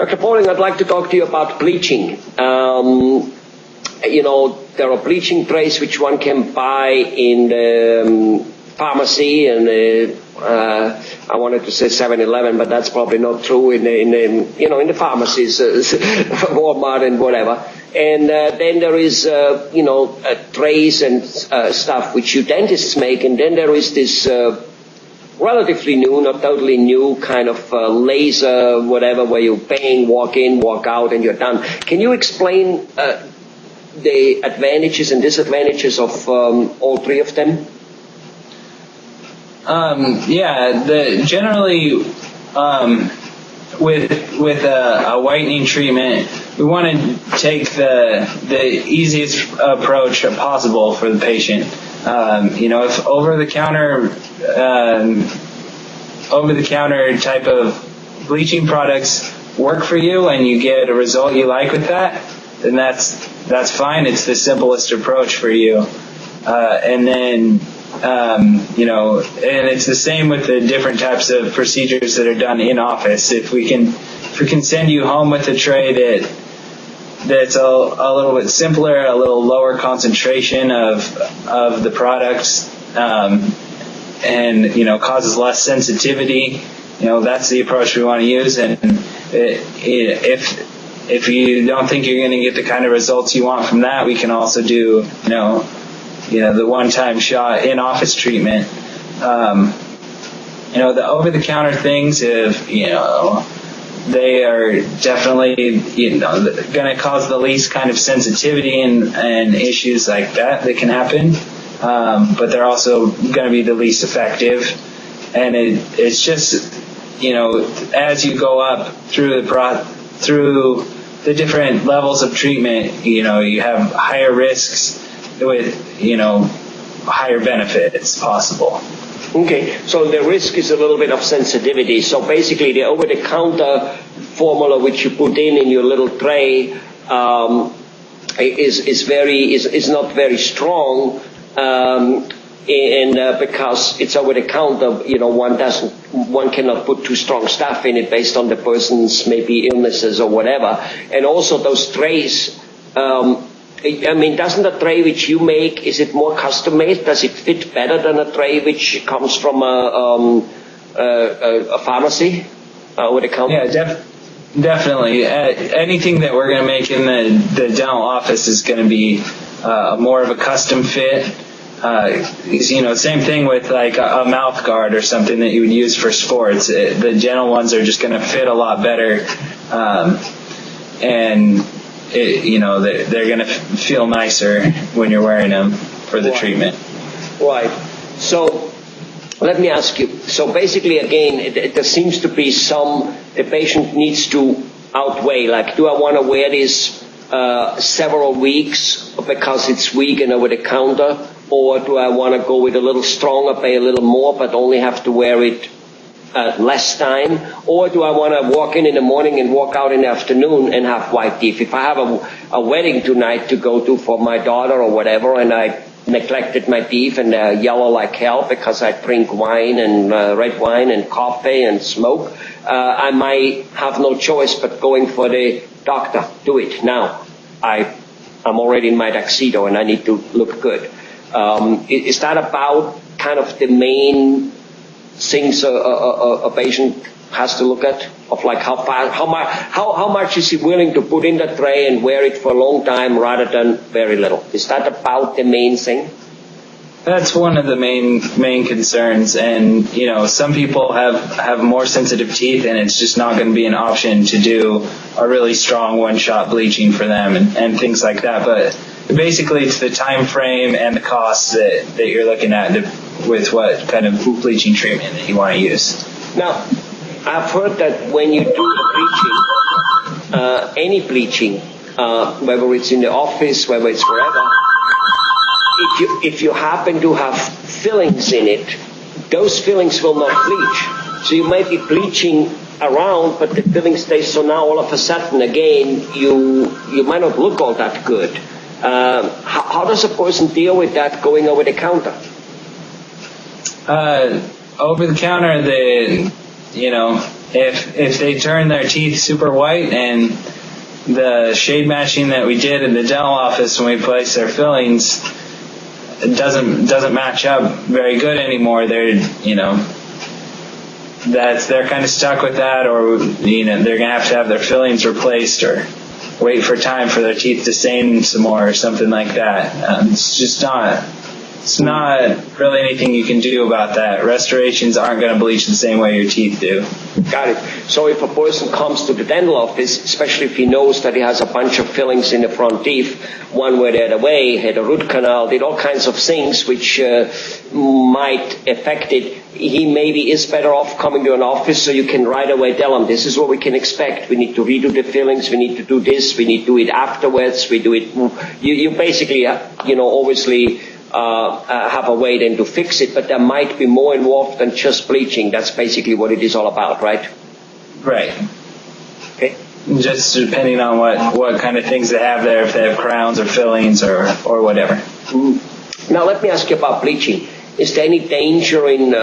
Dr. Pauling, I'd like to talk to you about bleaching. You know, there are bleaching trays which one can buy in the pharmacy, and I wanted to say 7-Eleven, but that's probably not true. In the pharmacies, Walmart and whatever. And then there is trays and stuff which you dentists make, and then there is this relatively new, not totally new, kind of laser whatever, where you bang, walk in, walk out, and you're done. Can you explain the advantages and disadvantages of all three of them? Generally with a whitening treatment, we want to take the easiest approach possible for the patient. If over the counter type of bleaching products work for you and you get a result you like with that, then that's fine. It's the simplest approach for you. And it's the same with the different types of procedures that are done in office. If we can send you home with a tray that's a little bit simpler, a little lower concentration of the products, and causes less sensitivity, that's the approach we want to use. And if you don't think you're going to get the kind of results you want from that, we can also do the one-time shot in-office treatment. The over-the-counter things, they are definitely, going to cause the least kind of sensitivity and issues like that can happen. But they're also going to be the least effective. And it's just, as you go up through the different levels of treatment, you have higher risks with, higher benefits possible. Okay, so the risk is a little bit of sensitivity. So basically the over-the-counter formula which you put in your little tray is not very strong, because it's over-the-counter, one cannot put too strong stuff in it based on the person's maybe illnesses or whatever. And also those trays, doesn't a tray which you make, is it more custom-made? Does it fit better than a tray which comes from a pharmacy over the counter? Yeah, definitely. Anything that we're going to make in the dental office is going to be more of a custom fit. Same thing with like a mouth guard or something that you would use for sports. The dental ones are just going to fit a lot better, they're going to feel nicer when you're wearing them for the treatment. Right. So let me ask you. So basically, again, there seems to be the patient needs to outweigh, like, do I want to wear this several weeks because it's weak and over the counter, or do I want to go with a little stronger, pay a little more, but only have to wear it less time, or do I want to walk in the morning and walk out in the afternoon and have white teeth? If I have a wedding tonight to go to for my daughter or whatever, and I neglected my teeth and they're yellow like hell because I drink wine and red wine and coffee and smoke, I might have no choice but going for the doctor. Do it now. I'm already in my tuxedo and I need to look good. Is that about kind of the main things a patient has to look at, of like how much is he willing to put in the tray and wear it for a long time rather than very little? Is that about the main thing? That's one of the main concerns, and some people have more sensitive teeth, and it's just not going to be an option to do a really strong one-shot bleaching for them and things like that. But basically, it's the time frame and the costs that you're looking at with what kind of bleaching treatment that you want to use. Now, I've heard that when you do bleaching, any bleaching, whether it's in the office, whether it's wherever, if you happen to have fillings in it, those fillings will not bleach. So you might be bleaching around, but the filling stays. So now all of a sudden, again, you might not look all that good. How does a person deal with that going over the counter? if they turn their teeth super white and the shade matching that we did in the dental office when we placed their fillings doesn't match up very good anymore, they're kind of stuck with that, or they're gonna have their fillings replaced or wait for time for their teeth to stain some more or something like that. It's not really anything you can do about that. Restorations aren't going to bleach the same way your teeth do. Got it. So if a person comes to the dental office, especially if he knows that he has a bunch of fillings in the front teeth, one way or the other way, had a root canal, did all kinds of things which might affect it, he maybe is better off coming to an office so you can right away tell him, this is what we can expect. We need to redo the fillings. We need to do this. We need to do it afterwards. We do it. You basically, obviously, have a way then to fix it, but there might be more involved than just bleaching. That's basically what it is all about, right? Right. Okay. Just depending on what kind of things they have there, if they have crowns or fillings or whatever. Now let me ask you about bleaching. Is there any danger in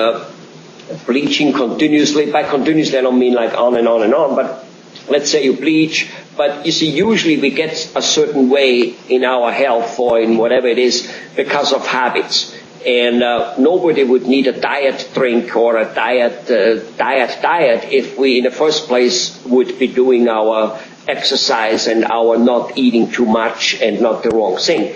bleaching continuously? By continuously I don't mean like on and on and on, but let's say you bleach, but you see, usually we get a certain way in our health or in whatever it is because of habits. And nobody would need a diet drink or a diet if we in the first place would be doing our exercise and our not eating too much and not the wrong thing.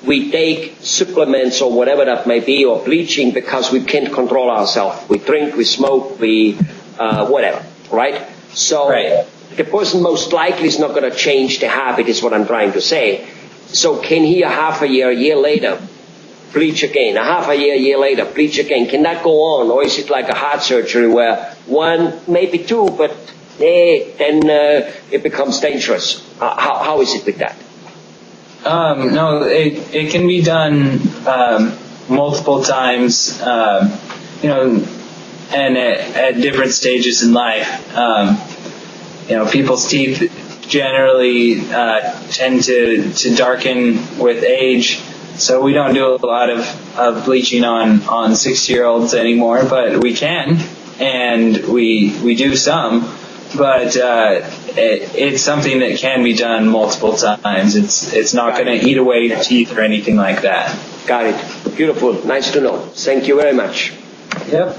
We take supplements or whatever that may be, or bleaching, because we can't control ourselves. We drink, we smoke, we whatever, right? So right. The person most likely is not going to change the habit, is what I'm trying to say. So can he a half a year later, bleach again, a half a year later, bleach again? Can that go on? Or is it like a heart surgery where one, maybe two, but then it becomes dangerous? How is it with that? No, it can be done multiple times, and at different stages in life. People's teeth generally tend to darken with age, so we don't do a lot of bleaching on 60-year-olds anymore, but we can, and we do some, but it's something that can be done multiple times. It's not going to eat away your teeth or anything like that. Got it. Beautiful. Nice to know. Thank you very much. Yep.